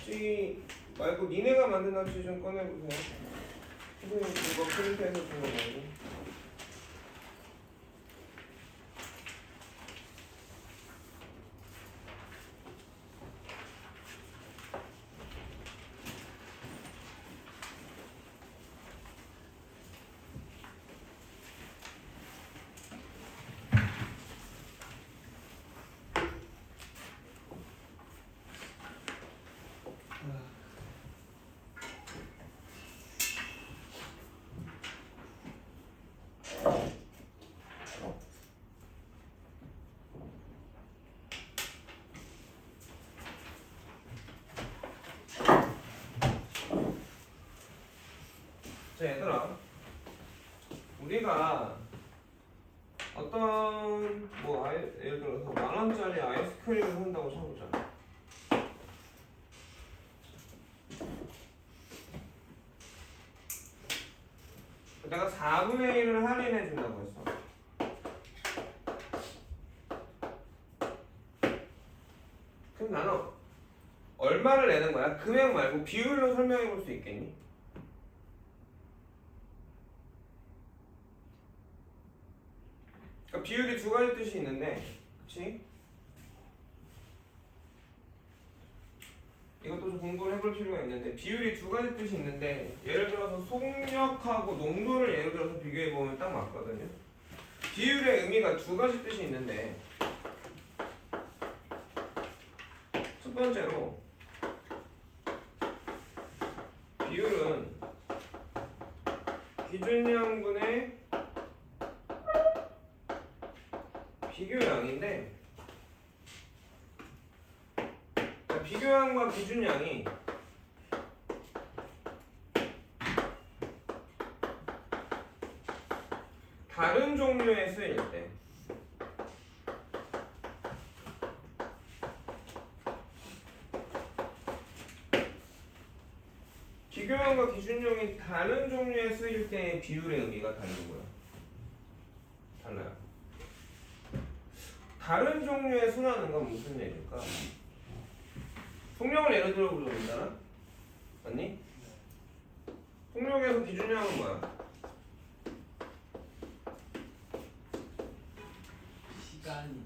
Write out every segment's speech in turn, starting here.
납치 말고 니네가 만든 납치 좀 꺼내보세요. 선생님 그거 프린트해서 준 거 말고. 자 얘들아, 우리가 어떤 예를 들어서 10,000원짜리 아이스크림을 산다고 쳐보자. 내가 4분의 1을 할인해 준다고 했어. 그럼 나는 얼마를 내는 거야? 금액 말고 비율로 설명해 볼 수 있겠니? 그러니까 비율이 두 가지 뜻이 있는데, 그치? 이것도 좀 공부를 해볼 필요가 있는데, 비율이 두 가지 뜻이 있는데, 예를 들어서 속력하고 농도를 예를 들어서 비교해 보면 딱 맞거든요. 비율의 의미가 두 가지 뜻이 있는데, 첫 번째로 비율은 기준량분의 비교량인데, 비교량과 기준량이 다른 종류의 쓰일 때, 비교량과 기준량이 다른 종류의 쓰일 때의 비율의 의미가 다른 거야. 달라요. 다른 종류의 순하는 건 무슨 얘기일까? 속력을 예를 들어 보자면, 맞니? 속력에서 기준량은 뭐야? 시간,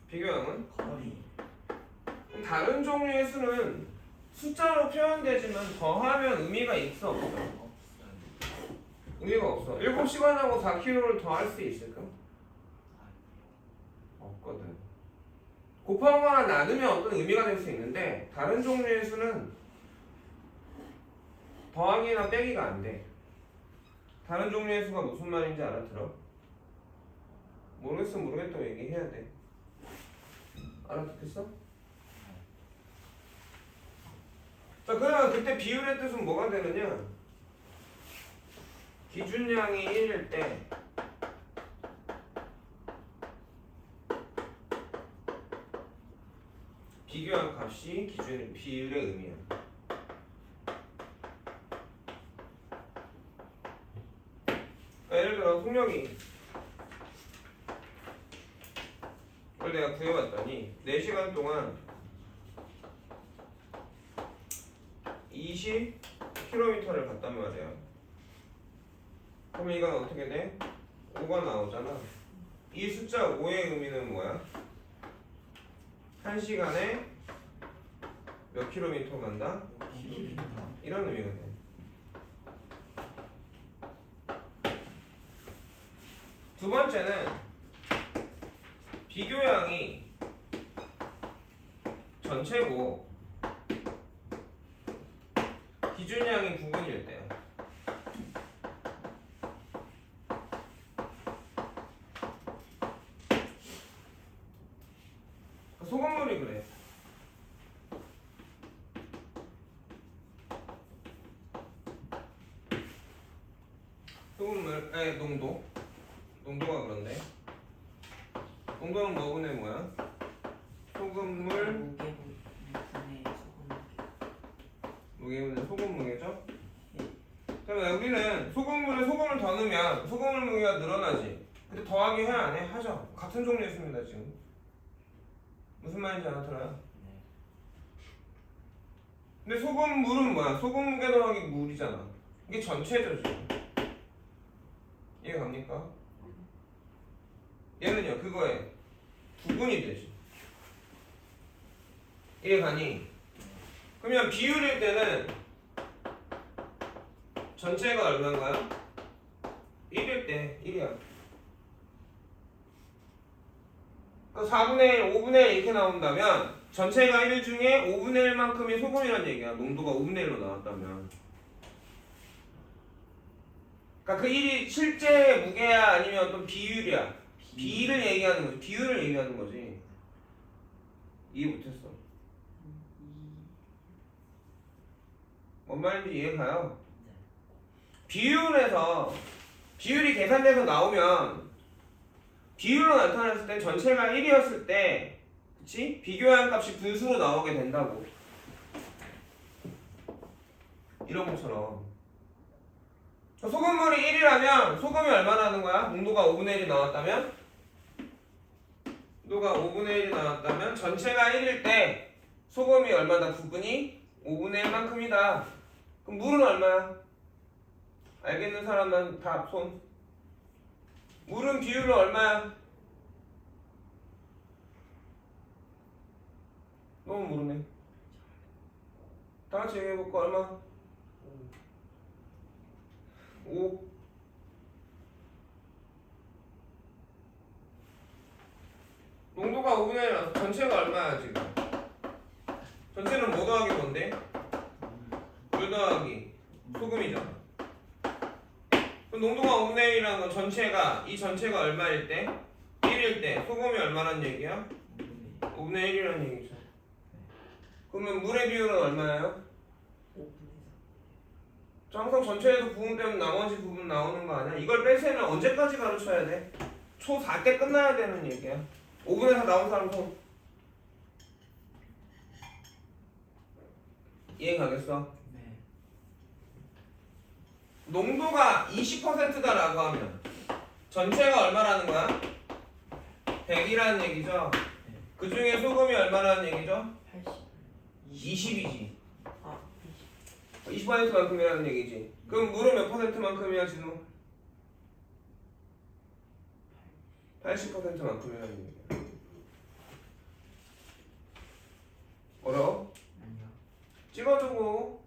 비교량은? 거리. 다른 종류의 수는 숫자로 표현되지만 더하면 의미가 있어 없어? 없어요. 의미가 없어. 7시간하고 4km를 더 할 수 있을까? 없거든. 곱하거나 나누면 어떤 의미가 될 수 있는데, 다른 종류의 수는 더하기나 빼기가 안 돼. 다른 종류의 수가 무슨 말인지 알아들어? 모르겠으면 모르겠다고 얘기해야 돼. 알아듣겠어? 자, 그러면 그때 비율의 뜻은 뭐가 되느냐? 기준량이 1일 때 비교한 값이 비율의 의미야. 그러니까 예를 들어 속력이 이걸 내가 구해봤더니 4시간 동안 20km를 갔단 말이야. 그러면 이건 어떻게 돼? 5가 나오잖아. 이 숫자 5의 의미는 뭐야? 1시간에 몇 킬로미터 간다? 이런 의미가 돼. 두 번째는 비교량이 전체고 기준량이 부분일 때야. 소금물이 그래. 소금물, 농도가 그런데 농도는 뭐분의 뭐야? 소금물 무게분의 소금 무게죠? 그러면 여기는 소금물에 소금을 더 넣으면 소금물 무게가 늘어나지. 근데 더하기 해야 안 해? 하죠. 같은 종류의 수입니다 지금. 무슨 말인지 알아들어요? 네. 근데 소금 물은 뭐야? 소금 무게 더하기 물이잖아. 이게 전체죠 지금. 이해 갑니까? 얘는요 그거에 부분이 되지. 이해 가니? 그러면 비율일 때는 전체가 얼마인가요? 1일 때 1이야. 그러니까 4분의 1, 5분의 1 이렇게 나온다면 전체가 1 중에 5분의 1만큼이 소금이란 얘기야. 농도가 5분의 1로 나왔다면. 그러니까 그 1이 실제 무게야 아니면 어떤 비율이야. 비를 얘기하는 거지. 비율을 얘기하는 거지. 이해 못했어. 뭔 말인지 이해 가요? 비율에서 비율이 계산돼서 나오면 비율로 나타났을 때 전체가 1이었을 때 그치? 비교한 값이 분수로 나오게 된다고. 이런 것처럼 소금물이 1이라면 소금이 얼마나 하는 거야? 농도가 5분의 1이 나왔다면? 농도가 5분의 1이 나왔다면 전체가 1일 때 소금이 얼마나 부분이 5분의 1만큼이다. 그럼 물은 얼마야? 알겠는 사람만 다 손. 물은 비율은 얼마야? 너무 모르네. 다 같이 얘기해볼까? 얼마? 5. 농도가 5분의 1 나서 전체가 얼마야 지금? 전체는 뭐 더하기 뭔데? 물 더하기 소금이잖아. 그럼 농도가 5분의 1이라는 건 전체가 이 전체가 얼마일 때? 1일 때 소금이 얼마란 얘기야? 5분의 1이라는 얘기죠. 그러면 물의 비율은 얼마예요? 항상 전체에서 부분 빼면 나머지 부분 나오는 거 아니야? 이걸 뺄세는 언제까지 가르쳐야 돼? 초 4 때 끝나야 되는 얘기야. 5분의 4 나온 사람 손. 이해 가겠어? 네. 농도가 20%다라고 하면 전체가 얼마라는 거야? 100이라는 얘기죠? 네. 그 중에 소금이 얼마라는 얘기죠? 80. 20이지. 아, 20%만큼이라는 얘기지. 그럼 물은 몇 %만큼이야 진우? 80%만큼이라는 얘기야. 어려워? 아니요. 찍어두고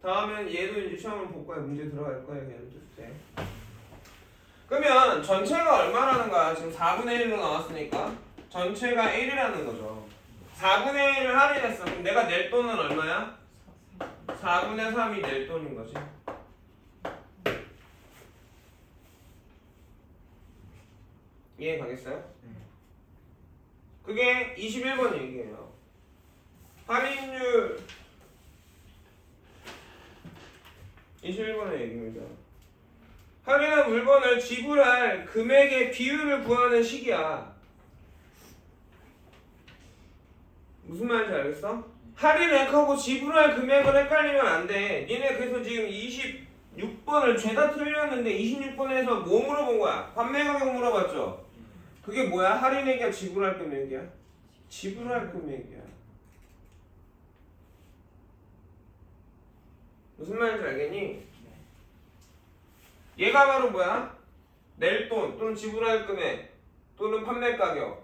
다음엔 얘도 이제 시험을 볼 거야. 문제 들어갈 거야. 얘를 때. 그러면 전체가 얼마라는 거야? 지금 4분의 1로 나왔으니까 전체가 1이라는 거죠. 4분의 1을 할인했어. 그럼 내가 낼 돈은 얼마야? 4분의 3이 낼 돈인 거지. 이해 가겠어요? 네. 그게 21번 얘기예요. 할인율 21번의 얘기입니다. 할인한 물건을 지불할 금액의 비율을 구하는 식이야. 무슨 말인지 알겠어? 할인액하고 지불할 금액을 헷갈리면 안 돼. 니네 그래서 지금 26번을 죄다 틀렸는데 26번에서 뭐 물어본 거야? 판매 가격 물어봤죠? 그게 뭐야? 할인액이야? 지불할 금액이야? 지불할 금액이야. 무슨 말인지 알겠니? 얘가 바로 뭐야? 낼 돈 또는 지불할 금액 또는 판매 가격.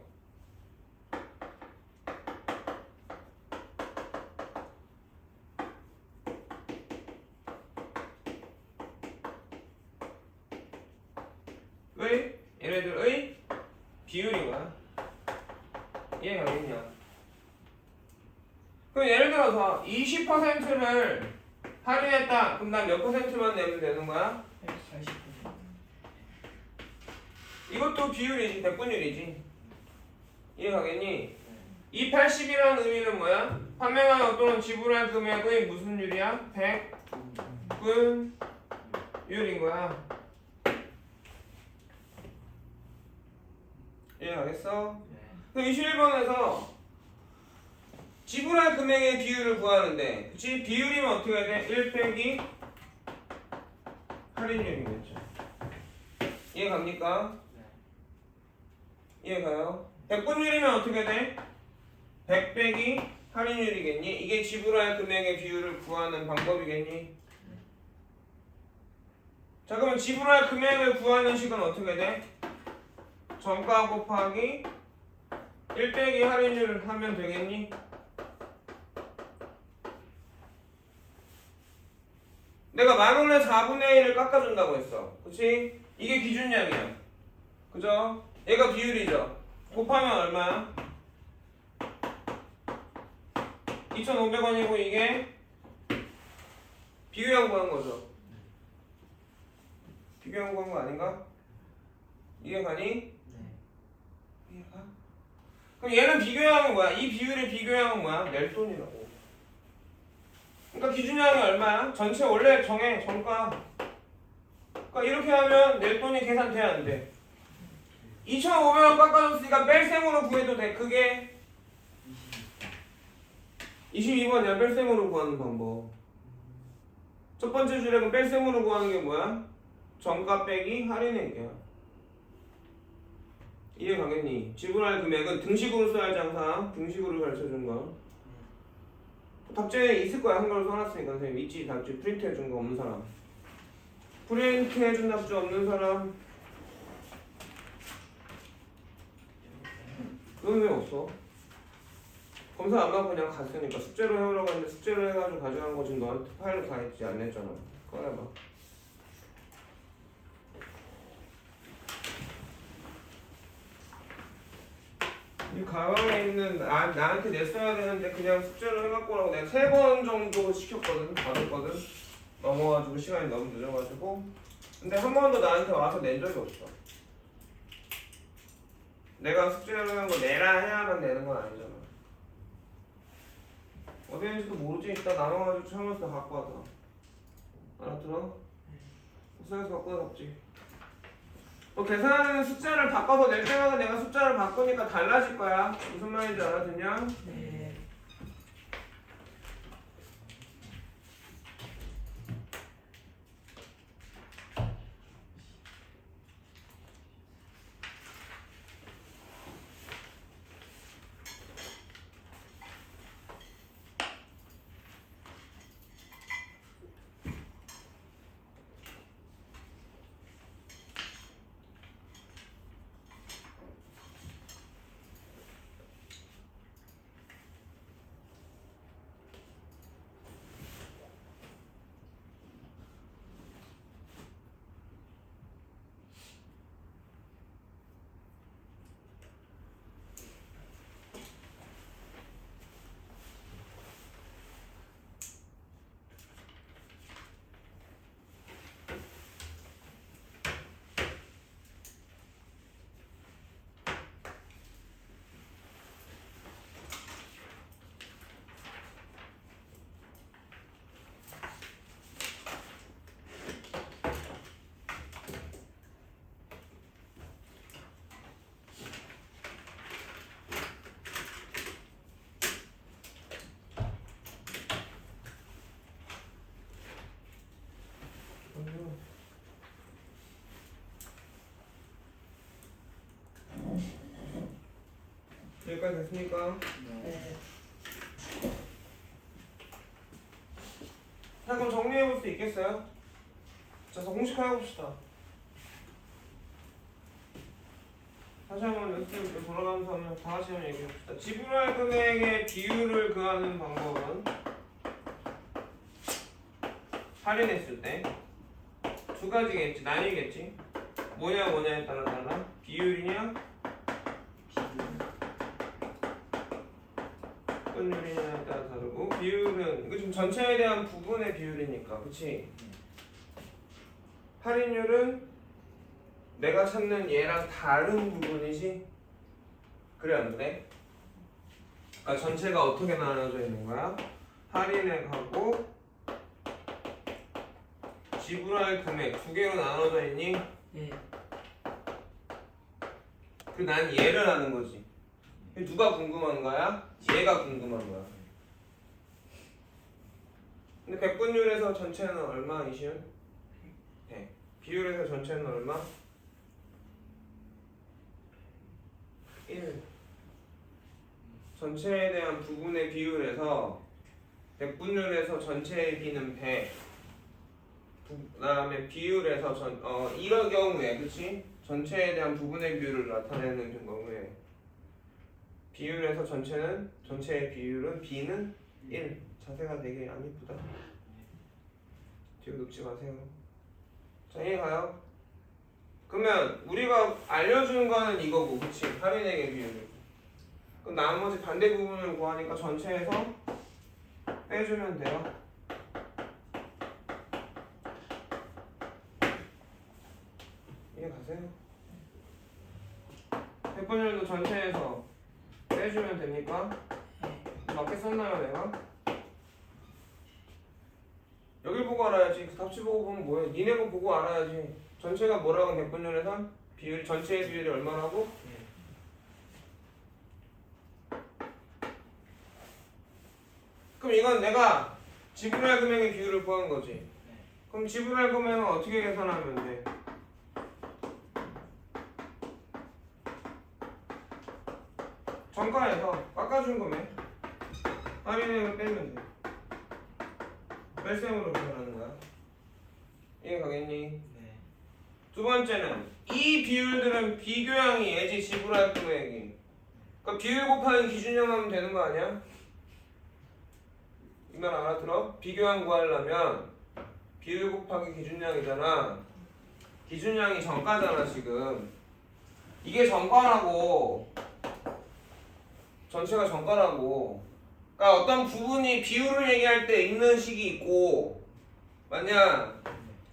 얘네들의 비율인 거야. 이해 가겠냐? 그럼 예를 들어서 20%를 할인했다. 그럼 난 몇 %만 내면 되는 거야? 80%. 이것도 비율이지. 백분율이지. 이해 가겠니? 이 80이라는 의미는 뭐야? 판매가격 또는 지불할 금액의 무슨 율이야? 100분율인 거야. 이해 가겠어? 그럼 21번에서 지불할 금액의 비율을 구하는데 그치? 비율이면 어떻게 해야 돼? 1 빼기 할인율이겠죠. 이해 갑니까? 이해 가요? 100분율이면 어떻게 돼? 100 빼기 할인율이겠니? 이게 지불할 금액의 비율을 구하는 방법이겠니? 자, 그러면 지불할 금액을 구하는 식은 어떻게 돼? 정가 곱하기 1 빼기 할인율을 하면 되겠니? 내가 10,000원에 4분의 1을 깎아준다고 했어. 그치? 이게 기준량이야. 그죠? 얘가 비율이죠. 곱하면 얼마야? 2,500원이고 이게 비교양 구한 거죠. 비교양 구한 거 아닌가? 이해 가니? 네. 이해가? 그럼 얘는 비교양은 뭐야? 이 비율의 비교양은 뭐야? 낼 돈이라고. 그러니까 기준량이 얼마야? 전체 원래 정해 정가. 그러니까 이렇게 하면 낼 돈이 계산돼야 안 돼. 2,500원 깎아줬으니까 뺄셈으로 구해도 돼. 그게 22번이야. 뺄셈으로 구하는 방법. 첫 번째 줄에 뺄셈으로 구하는 게 뭐야? 정가 빼기 할인액이야. 이해 가겠니? 지불할 금액은 등식으로 써야지 항상. 등식으로 가르쳐준 거. 답지에 있을 거야. 한글로 써놨으니까 선생님. 있지 답지 프린트 해준 거 없는 사람. 프린트 해준 답지 없는 사람. 그건 왜 없어? 검사 안 받고 그냥 갔으니까 숙제로 해오라고 했는데 숙제로 해가지고 가져간 거 지금 너한테 파일로 다 했지 안 냈잖아. 꺼내봐. 이 가방에 있는 나한테 냈어야 되는데 그냥 숙제로 해갖고 오라고 내가 3번 정도 시켰거든. 받았거든. 넘어가지고 시간이 너무 늦어가지고. 근데 한 번도 나한테 와서 낸 적이 없어. 내가 숙제로 한 거 내라 해야만 되는 건 아니잖아. 어디 있는지도 모르지. 이따 남아가지고 참아서 갖고 와서. 알았들어? 숙소에서 갖고 와서 계산하는 숫자를 바꿔서 낼 때마다 내가 숫자를 바꾸니까 달라질 거야. 무슨 말인지 알아듣냐? 네. 여기까지 됐습니까? 네. 자, 그럼 정리해볼 수 있겠어요? 자, 공식 해봅시다. 다시 한번 연습을 돌아가면서 한번 다 같이 한번 얘기해봅시다. 지불할 금액의 비율을 구하는 방법은 할인했을 때 두 가지겠지, 나뉘겠지. 뭐냐에 따라 달라. 비율이냐, 합분율이냐에 따라 다르고, 비율은 이거 지금 전체에 대한 부분의 비율이니까, 그치? 할인율은 내가 찾는 얘랑 다른 부분이지? 그래 안 그래? 그러니까 전체가 어떻게 나눠져 있는 거야? 할인액하고 지불할 금액 두 개로 나눠져 있니? 네. 그 난 얘를 하는 거지. 누가 궁금한 거야? 얘가 궁금한 거야. 근데 백분율에서 전체는 얼마 이시윤? 네. 비율에서 전체는 얼마? 1. 전체에 대한 부분의 비율에서 100분율에서 전체의 비는 100. 그 다음에 비율에서 이런 경우에 그치? 전체에 대한 부분의 비율을 나타내는 경우에 비율에서 전체의 비율은 b는 1. 자세가 되게 안 이쁘다. 뒤로 눕지 마세요. 자, 이해 가요? 그러면 우리가 알려주는 거는 이거고, 그치? 할인액의 비율. 그럼 나머지 반대 부분을 구하니까 전체에서 빼주면 돼요. 이해 가세요? 100분율도 전체에서 빼주면 됩니까? 맞게 썼나요, 내가? 여길 보고 알아야지. 그 답지 보고 보면 뭐해? 니네 거 보고 알아야지. 전체가 뭐라고 100분율에서? 비율, 전체의 비율이 얼마라고? 그럼 이건 내가 지불할 금액의 비율을 구한 거지. 그럼 지불할 금액은 어떻게 계산하면 돼? 정가에서 깎아준 금액 할인액을 빼면 돼. 뺄셈으로 계산하는 거야. 이해 가겠니? 네. 두 번째는 이 비율들은 비교양이 예지 지불할 금액이. 그러니까 비율 곱하기 기준량 하면 되는 거 아니야? 이 말 알아들어? 비교양 구하려면 비율 곱하기 기준량이잖아. 기준량이 정가잖아 지금. 이게 정가라고. 전체가 정가라고. 그러니까 어떤 부분이 비율을 얘기할 때 있는 식이 있고, 맞냐?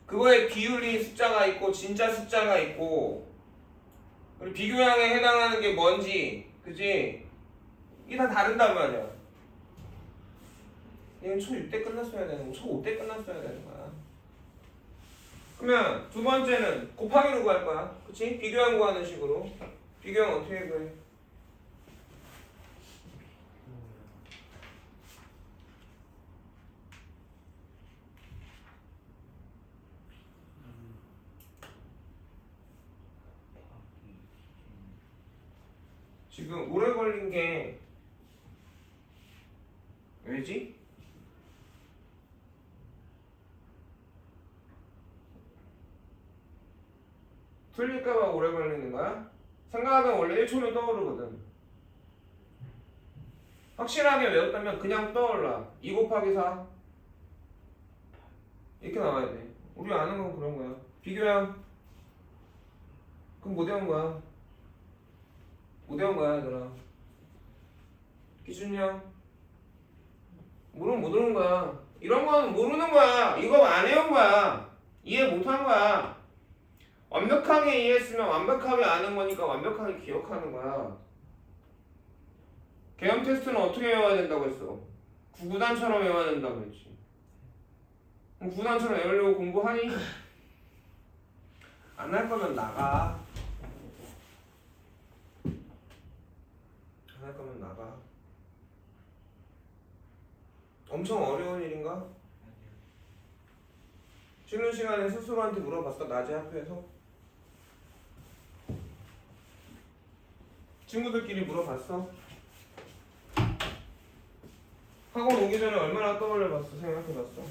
그거에 비율이 숫자가 있고 진짜 숫자가 있고, 그리고 비교양에 해당하는 게 뭔지, 그지? 이게 다 다른단 말이야. 얘는 초 6대 끝났어야 되는 거, 초 5대 끝났어야 되는 거야. 그러면 두 번째는 곱하기로 구할 거야. 그치? 비교양 구하는 식으로. 비교양 어떻게 구해? 지금 오래 걸린 게 왜지? 틀릴까봐 오래 걸리는 거야? 생각하면 원래 1초면 떠오르거든. 확실하게 외웠다면 그냥 떠올라. 2 곱하기 4 이렇게 나와야 돼. 우리 아는 건 그런 거야. 비교양 그럼 못 외운 거야. 못 외운 거야 얘들아. 기준량 모르면 못 외운 거야. 이런 거는 모르는 거야. 이거 안 외운 거야. 이해 못 한 거야. 완벽하게 이해했으면 완벽하게 아는 거니까 완벽하게 기억하는 거야. 개념 테스트는 어떻게 외워야 된다고 했어? 구구단처럼 외워야 된다고 했지. 그럼 구구단처럼 외우려고 공부하니? 안 할 거면 나가. 안 할 거면 나가. 엄청 어려운 일인가? 쉬는 시간에 스스로한테 물어봤어? 낮에 학교에서? 친구들끼리 물어봤어? 학원 오기 전에 얼마나 떠올려봤어? 생각해봤어?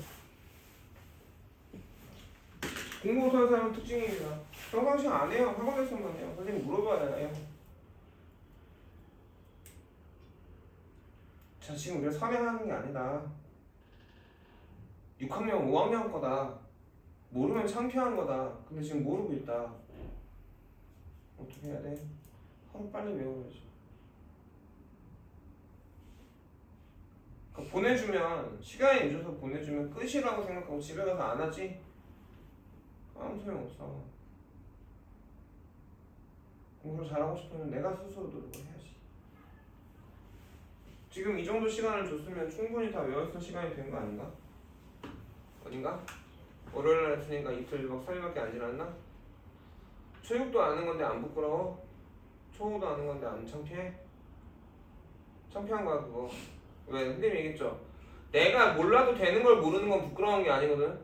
공부 못하는 사람은 특징입니다. 평상시 안 해요. 학원에서만 해요. 선생님 물어봐야 해요. 자, 지금 우리가 선행하는 게 아니다. 6학년, 5학년 거다. 모르면 창피한 거다. 근데 지금 모르고 있다. 어떻게 해야 돼? 하루 빨리 외워야지. 그러니까 보내주면, 시간이 늦어서 보내주면 끝이라고 생각하고 집에 가서 안 하지? 아무 소용없어. 공부를 잘하고 싶으면 내가 스스로 노력을 해야지. 지금 이 정도 시간을 줬으면 충분히 다 외웠을 시간이 된 거 아닌가? 어딘가? 월요일날 했으니까 이틀 막 3일밖에 안 지났나? 체육도 아는 건데 안 부끄러워? 초호도 아는 건데 안 창피해? 창피한 거야 그거. 왜? 선생님이 얘기했죠. 내가 몰라도 되는 걸 모르는 건 부끄러운 게 아니거든.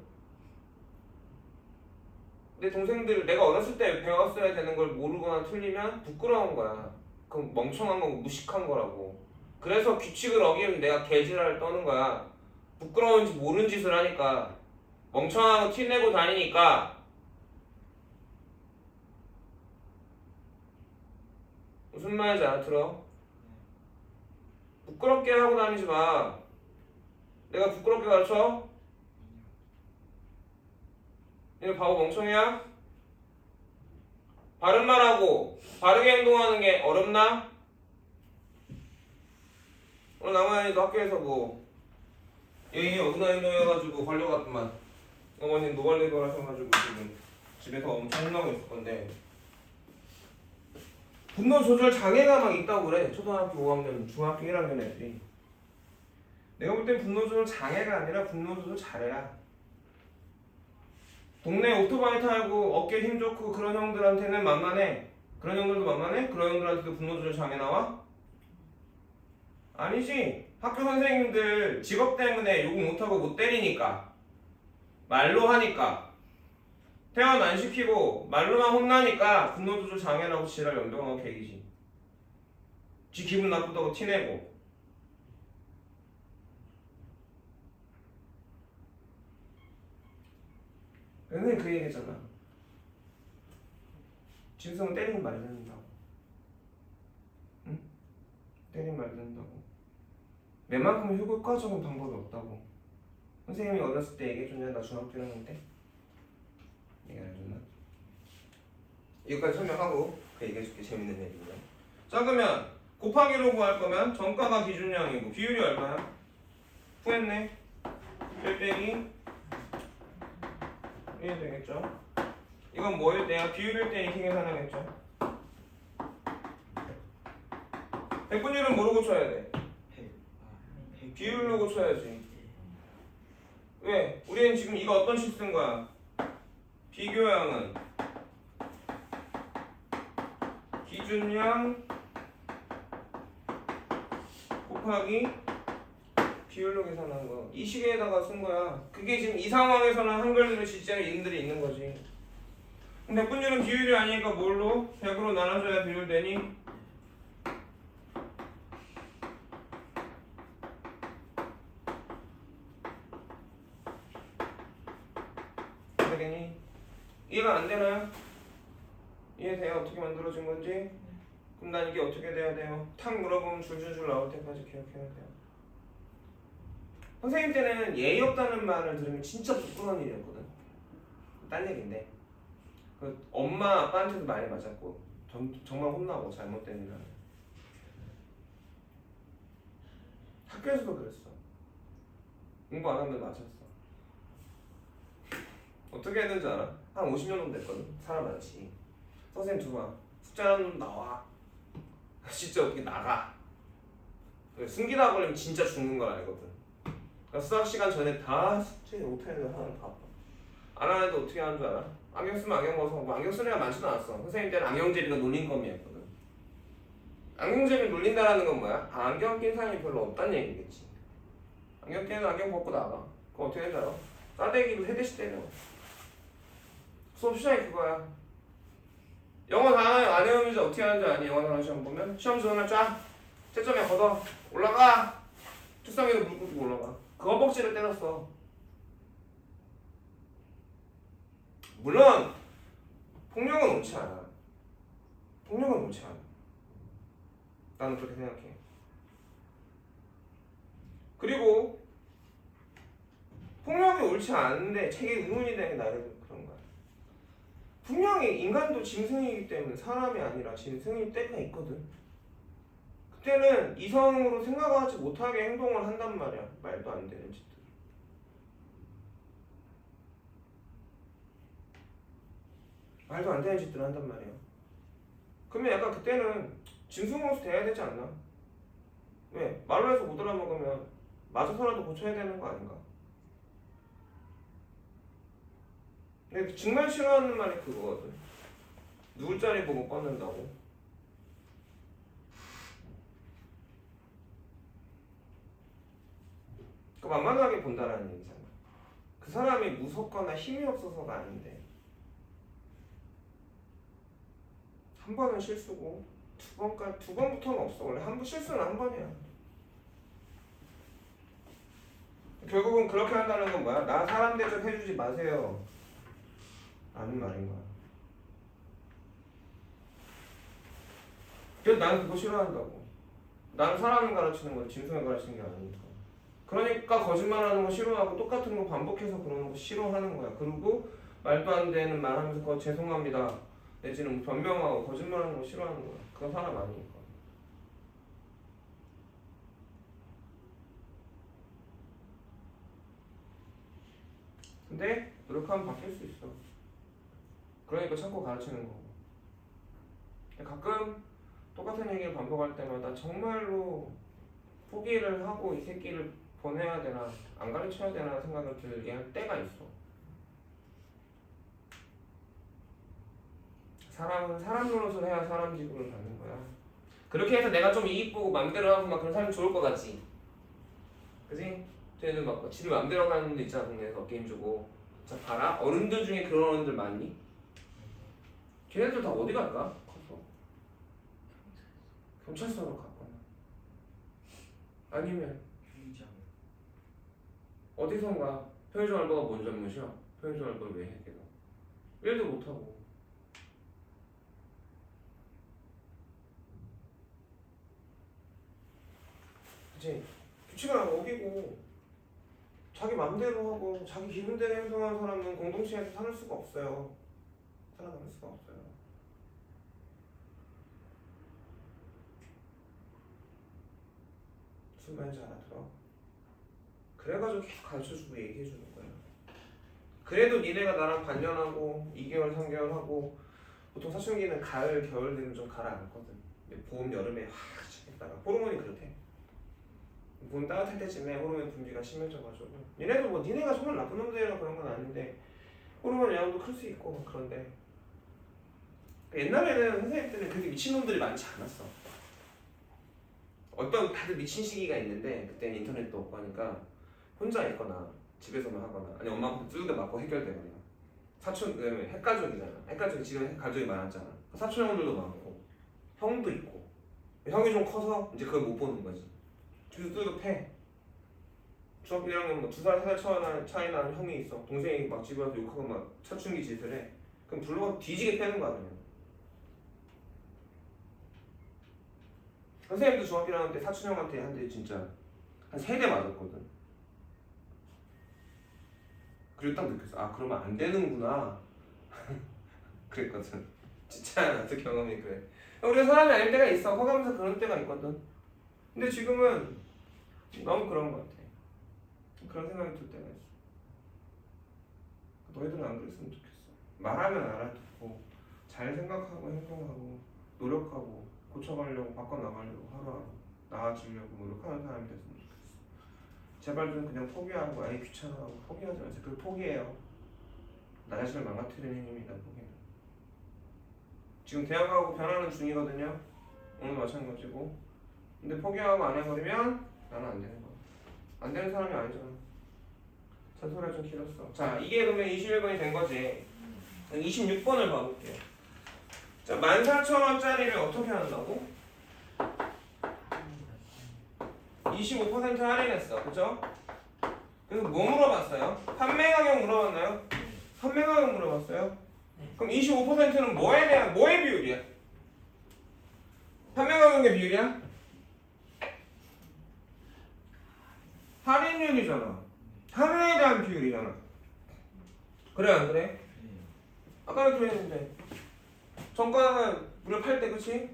내 동생들 내가 어렸을 때 배웠어야 되는 걸 모르거나 틀리면 부끄러운 거야. 그럼 멍청한 거고 무식한 거라고. 그래서 규칙을 어기면 내가 개지랄을 떠는 거야. 부끄러운지 모르는 짓을 하니까. 멍청하고 티내고 다니니까. 무슨 말인지 알아들어? 부끄럽게 하고 다니지 마. 내가 부끄럽게 가르쳐? 얘네 바보 멍청이야? 바른 말하고 바르게 행동하는 게 어렵나? 오늘 남아연이도 학교에서 뭐 얘기 어긋나 행동해가지고 걸려갔더만. 어머님 노발대발 하셔가지고 지금 집에서 엄청 혼나고 있을 건데 분노 조절 장애가 막 있다고 그래. 초등학교 5학년, 중학교 1학년 애들이. 내가 볼 땐 분노 조절 장애가 아니라 분노 조절 잘해야. 동네 오토바이 타고 어깨 힘 좋고 그런 형들한테는 만만해. 그런 형들도 만만해? 그런 형들한테도 분노 조절 장애 나와? 아니지. 학교 선생님들 직업 때문에 욕 못하고 못 때리니까. 말로 하니까. 태원 안 시키고 말로만 혼나니까 분노 조절 장애라고 지랄 연병하고 계기지. 지 기분 나쁘다고 티내고. 선생님 그 얘기했잖아. 진성은 때리는 말 듣는다고. 응? 때리는 말 듣는다고. 웬만큼 효과적인 방법이 없다고. 선생님이 어렸을 때 얘기해줬냐? 나 중학교 1학년 때? 얘기 안 해줬나? 이거까지 설명하고 그 얘기해줄게. 재밌는 얘기입니다. 자 그러면 곱하기로 구할 거면 정가가 기준량이고 비율이 얼마야? 구했네. 1 빼기 1이 되겠죠? 이건 뭐일 때야? 비율일 때 이렇게 계산하겠죠? 백분율은 뭐로 고쳐야 돼? 비율로 고쳐야지. 왜? 우리는 지금 이거 어떤 식 쓴 거야? 비교양은 기준량 곱하기 비율로 계산한 거. 이 식에다가 쓴 거야. 그게 지금 이 상황에서는 한글로 실제로 이름들이 있는 거지. 그럼 백분율은 비율이 아니니까 뭘로? 100으로 나눠줘야 비율되니? 되겠니? 이해가 안 되나요? 이해돼요? 어떻게 만들어진 건지? 그럼 난 이게 어떻게 돼야 돼요? 탁 물어보면 줄줄줄 나올 때까지 기억해야 돼요. 선생님 때는 예의 없다는 말을 들으면 진짜 부끄러운 일이었거든. 딴 얘기인데 그 엄마 아빠한테도 많이 맞았고 정말 혼나고 잘못된 일 하면 학교에서도 그랬어. 공부 안 하면 맞았어. 어떻게 했는지 알아? 한 50년 정도 됐거든. 사람 많지. 선생님 들어와. 숙제하는 놈 나와. 진짜 어떻게 나가. 숨기다 걸리면 진짜 죽는 걸 알거든. 그러니까 수학 시간 전에 다 숙제 못하는 거 하는 거 안 하는 애도 어떻게 하는 줄 알아? 안경 쓰면 안경 벗어. 뭐 안경 쓰는 애가 많지도 않았어. 선생님 때는 안경제비가 놀림감이었거든. 안경제비 놀린다라는 건 뭐야? 안경 낀 사람이 별로 없다는 얘기겠지. 안경 끼는 안경 벗고 나가. 그거 어떻게 되는지 알아? 싸대기로 세대씩 때려. 수업 시작이 그거야. 영어 단어 안 외우면 이제 어떻게 하는지 아니? 영어 단어 시험 보면 시험 지원을 쫙 채점에 걷어 올라가. 책상에도 물 끓이고 올라가. 그 허벅지를 때렸어. 물론 폭력은 옳지 않아. 폭력은 옳지 않아. 나는 그렇게 생각해. 그리고 폭력이 옳지 않은데 책에 의문이 되는 게 나를 그런 거야. 분명히 인간도 짐승이기 때문에 사람이 아니라 짐승일 때가 있거든. 그때는 이성으로 생각하지 못하게 행동을 한단 말이야. 말도 안 되는 짓들. 말도 안 되는 짓들을 한단 말이야. 그러면 약간 그때는 짐승으로서 돼야 되지 않나? 왜? 말로 해서 못 알아먹으면 맞아서라도 고쳐야 되는 거 아닌가? 근데 정말 싫어하는 말이 그거거든. 누굴 자리 보고 뻗는다고. 그 만만하게 본다라는 얘기잖아. 그 사람이 무섭거나 힘이 없어서가 아닌데 한 번은 실수고 두 번부터는 없어. 원래 한 번 실수는 한 번이야. 결국은 그렇게 한다는 건 뭐야? 나 사람 대접 해주지 마세요 라는 말인 거야. 그래서 나는 그거 싫어한다고. 나는 사람을 가르치는 건 짐승을 가르치는 게 아니니까. 그러니까 거짓말하는 거 싫어하고 똑같은 거 반복해서 그러는 거 싫어하는 거야. 그리고 말도 안 되는 말 하면서 그거 죄송합니다 내지는 변명하고 거짓말하는 거 싫어하는 거야. 그건 사람 아니니까. 근데 노력하면 바뀔 수 있어. 그러니까 참고 가르치는 거고. 가끔 똑같은 얘기를 반복할 때마다 정말로 포기를 하고 이 새끼를 보내야 되나 안 가르쳐야 되나 생각을 들게 할 때가 있어. 사람은 사람 노릇을 해야 사람 기분을 받는 거야. 그렇게 해서 내가 좀 이익 보고 맘대로 하고 막 그런 사람이 좋을 것 같지? 그지? 쟤는 막 지들 맘대로 가는 데 있잖아 동네에서 게임 주고. 자 봐라 어른들 중에 그런 어른들 많니? 걔네들 다 어디 갈까? 커서 경찰서로 갔거나 아니면 어디선가 편의점 알바가 뭔 잘못이야? 편의점 알바를 왜 해 걔가? 일도 못하고. 그치? 규칙을 안 어기고 자기 맘대로 하고 자기 기분대로 행동하는 사람은 공동체에서 살을 수가 없어요. 살아남을 수가 없어요. 무슨 말인지 알아들어? 그래가지고 계속 가르쳐주고 얘기해주는 거야. 그래도 니네가 나랑 반년하고 2개월 3개월 하고 보통 사춘기는 가을 겨울 되면 좀 가라앉거든. 봄 여름에 확 시작했다가 호르몬이 그렇대. 봄 따뜻할 때쯤에 호르몬 분비가 심해져가지고 얘네도 뭐 니네가 정말 나쁜 놈들이라 그런 건 아닌데 호르몬 영향도 클 수 있고 그런데 옛날에는 선생님들은 그렇게 미친놈들이 많지 않았어. 어떤 다들 미친 시기가 있는데 그때는 인터넷도 없고 하니까 혼자 있거나 집에서만 하거나 아니 엄마 아빠 뚜둑대 맞고 해결되거나 사촌 그다음에 핵가족이잖아. 핵가족이 지금 가족이 많았잖아. 사촌 형들도 많고 형도 있고 형이 좀 커서 이제 그걸 못 보는 거지. 뚜둑 패. 중학교 1학년 뭐 2살 3살 차이 나는 형이 있어. 동생이 막 집에 와서 욕하고 막 사춘기 짓을 해. 그럼 불러가 뒤지게 패는 거야 그냥. 선생님도 중학교 1학년 때 사촌 형한테 한 대 진짜 한 3대 맞았거든. 그리고 딱 느꼈어. 아 그러면 안 되는구나. 그랬거든. 진짜 나도 경험이 그래. 우리가 사람이 아닐 때가 있어. 커가면서 그런 때가 있거든. 근데 지금은 너무 그런 것 같아. 그런 생각이 들 때가 있어. 너희들은 안 그랬으면 좋겠어. 말하면 알아듣고 잘 생각하고 행동하고 노력하고 고쳐가려고 바꿔나가려고 하루하루 나아지려고 노력하는 사람이 됐으면 좋겠어. 제발 좀 그냥 포기하고 아예 귀찮아하고 포기하지 마세요. 그걸 포기해요. 나 자신을 망가뜨리는 행위입니다. 포기는. 지금 대학하고 변하는 중이거든요. 오늘 마찬가지고. 근데 포기하고 안 해버리면 나는 안 되는 거야. 안 되는 사람이 아니잖아. 잔소리가 좀 길었어. 자, 이게 그러면 21번이 된 거지. 26번을 봐볼게요. 자, 14,000원짜리를 어떻게 한다고? 25% 할인했어. 그죠? 그래서 뭐 물어봤어요? 판매 가격 물어봤나요? 판매 가격 물어봤어요? 그럼 25%는 뭐에 대한, 뭐의 비율이야? 판매 가격의 비율이야? 할인율이잖아. 할인에 대한 비율이잖아. 그래 안 그래? 아까도 그랬는데 정가는 무려 팔 때 그치?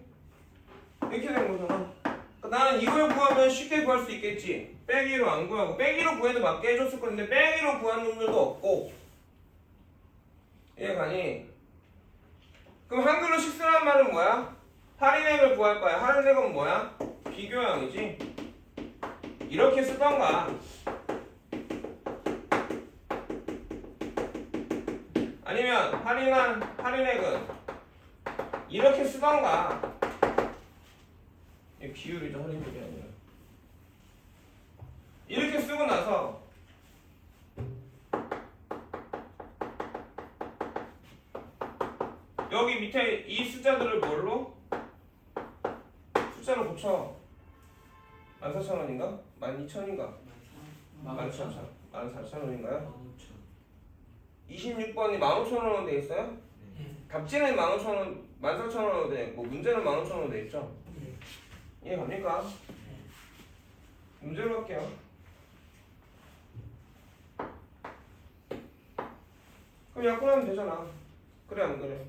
이렇게 되는 거잖아. 그러니까 나는 이걸 구하면 쉽게 구할 수 있겠지. 빼기로 안 구하고 빼기로 구해도 맞게 해줬을 건데 빼기로 구한 놈들도 없고. 이해가니? 그럼 한글로 식수란 말은 뭐야? 할인액을 구할 거야. 할인액은 뭐야? 비교형이지. 이렇게 쓰던가 아니면 할인액은 이렇게 쓰던가. 이 비율이죠. 할인액이 아니라 이렇게 쓰고 나서 여기 밑에 이 숫자들을 뭘로? 숫자로 고쳐. 14,000원인가? 12,000인가? 14,000. 14,000원인가요? 15,000. 26번이 15,000원으로 돼 있어요? 네. 답지는 15,000원, 14,000원으로 돼 있고 문제는 15,000원으로 돼 있죠? 이해 갑니까? 문제로 할게요. 그럼 약분하면 되잖아. 그래 안 그래?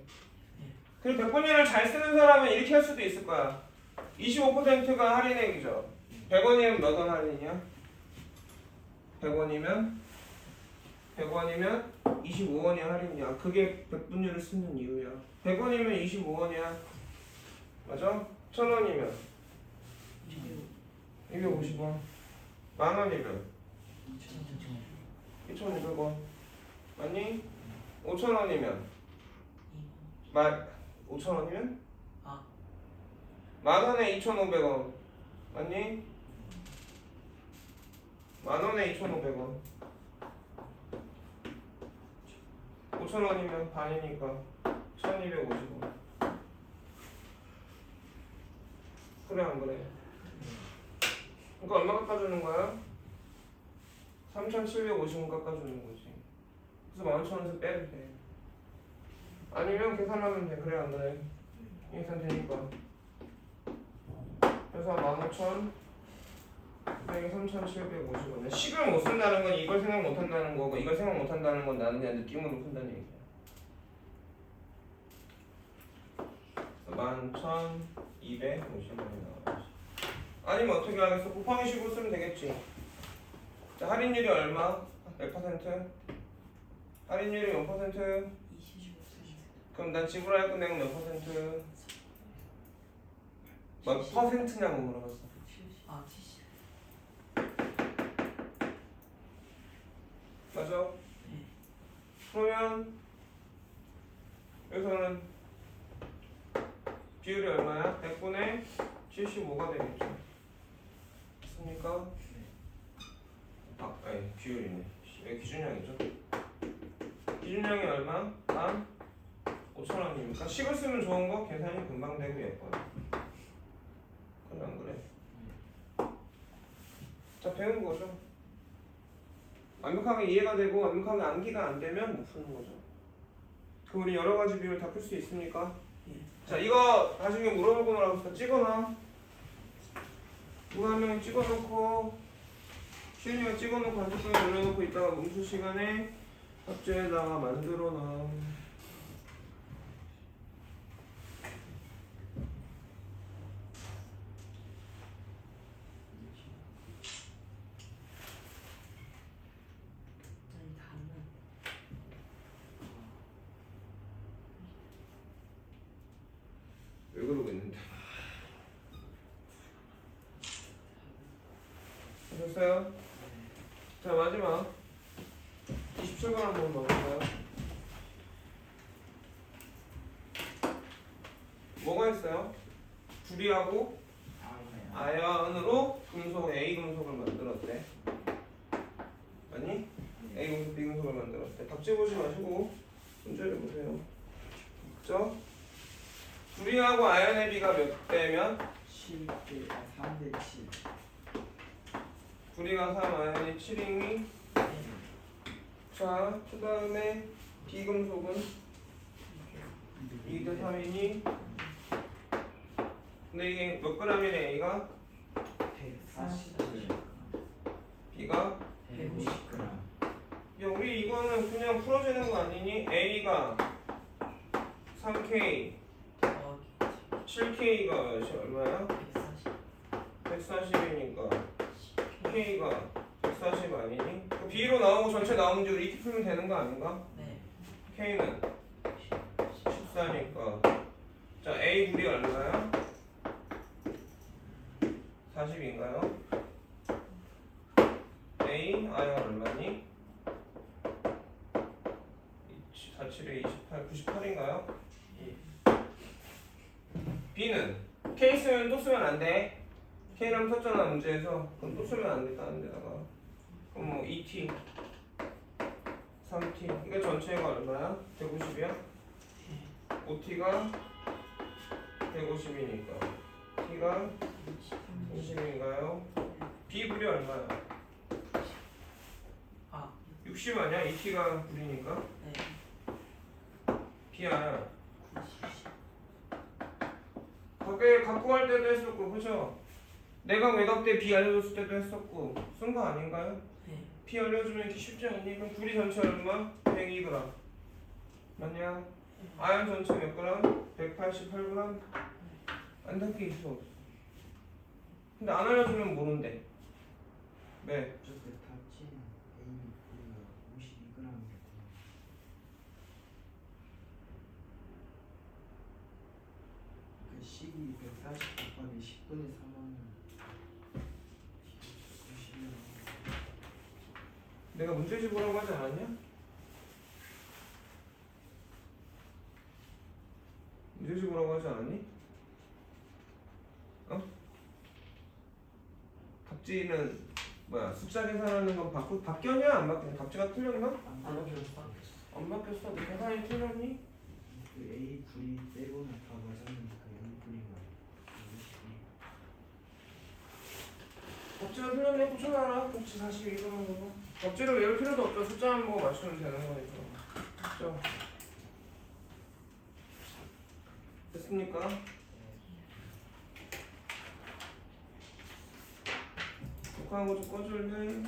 그리고 100번이를 잘 쓰는 사람은 이렇게 할 수도 있을 거야. 25%가 할인액이죠. 100원이면 몇 원 할인이야? 100원이면 25원이 할인이야. 그게 100분율을 쓰는 이유야. 100원이면 25원이야. 맞아? 1000원이면 250원. 만원이면 2,500원. 맞니? 5,000원이면 5,000원이면? 아. 만원에 2,500원. 맞니? 만원에 2,500원. 5,000원이면 반이니까 1,250원. 그래 안 그래? 그러니까 얼마 깎아주는 거야? 3,750원 깎아주는 거지. 그래서 11,000원에서 빼도 돼. 아니면 계산하면 돼. 그래 안 그래? 계산되니까. 그래서 15,000 빼기 3,750원. 식을 못 쓴다는 건 이걸 생각 못 한다는 거고, 이걸 생각 못 한다는 건 나는 그냥 느낌으로 푼다는 얘기야. 11,250원이 나와야지. 아니면 어떻게 하겠어? 곱하기 15 쓰면 되겠지. 자, 할인율이 얼마? 몇 퍼센트? 할인율이 몇 퍼센트? 25%. 그럼 난 지불할 금액은 몇 퍼센트? 몇 퍼센트냐고 물어봤어. 70. 맞아? 그러면 여기서는 비율이 얼마야? 100분의 75가 되겠죠. 맞습니까? 아니 비율이네. 여기 기준량이죠. 기준량이 얼마? 15,000원이니까 식을 쓰면 좋은 거 계산이 금방 되고 예뻐요. 그래 안 그래? 자 배운 거죠. 완벽하게 이해가 되고 완벽하게 암기가 안 되면 못 푸는 거죠. 그럼 우리 여러 가지 비율 다 풀 수 있습니까? 자 이거 나중에 물어보고 나서 찍어놔. 누가 한 명이 찍어놓고 시윤이가 찍어놓고 한쪽에 올려놓고 이따가 멈출 시간에 합주에다가 만들어놔. 왜 그러고 있는데? 하셨어요? 자 마지막 27번 한번 봐볼까요? 뭐가 있어요? 구리하고 아연으로 금속 A 금속을 만들었대. 아니? A 금속 B 금속을 만들었대. 답지 보지 마시고 문제를 보세요. 그죠? 구리하고 아연의 비가 몇 대면? 7대 3대 7. 구리가 3, 아연이 7이니 자, 그 다음에 비금속은 2대 3이니 근데 이게 몇 g이래 A가? 140g. B가? 150g. 야 우리 이거는 그냥 풀어지는 거 아니니? A가 3K 7K가 얼마야? 140이니까 K가 140 아니니? 그 B로 나오고 전체 나오는 줄 이렇게 풀면 되는 거 아닌가? 네. K는 14니까 자 A 굴이 얼마야? 40인가요? A I가 얼마니? 47에 28, 98인가요? B는 K 쓰면 또 쓰면 안 돼. K랑 썼잖아 문제에서. 그럼 또 쓰면 안 돼. 다른 데다가. 그럼 뭐 2T 3T 이게 전체가 얼마야? 150이야? 5T가 150이니까 T가 30인가요? B분이 얼마야? 60 아니야? 2t가 9이니까 네. B야. 90. 거기에 갖고 갈 때도 했었고 그죠? 내가 외곽대 B 알려줬을 때도 했었고 쓴 거 아닌가요? 네. B 알려주면 이렇게 쉽지 않니? 그럼 구리 전체 얼마? 102g 맞냐? 아연 전체 몇 그램? 188g 안 닿게 있어 없어 근데 안 알려주면 모른대 왜? 저그 탑진 A 우리가 52g이었구나. 그 식이 140 곱하기 10분의 3은 90이면 내가 문제집 보라고 하지 않았냐? 문제집 보라고 하지 않았니? 어? 답지는 뭐야 숫자 계산하는 건 바뀌었냐 안 바뀌었냐? 답지가 틀렸나? 안 바뀌었어. 안 바뀌었어? 너 계산이 틀렸니? 그 A 구리 빼고는 다 맞았는데 그 A 구리만 52. 답지가 틀렸네 고쳐놔라 답지 42그런 거 답지를 외울 필요도 없죠 숫자만 보고 맞추면 되는 거니까 그죠? 됐습니까? 녹화한 거 좀 꺼줄래?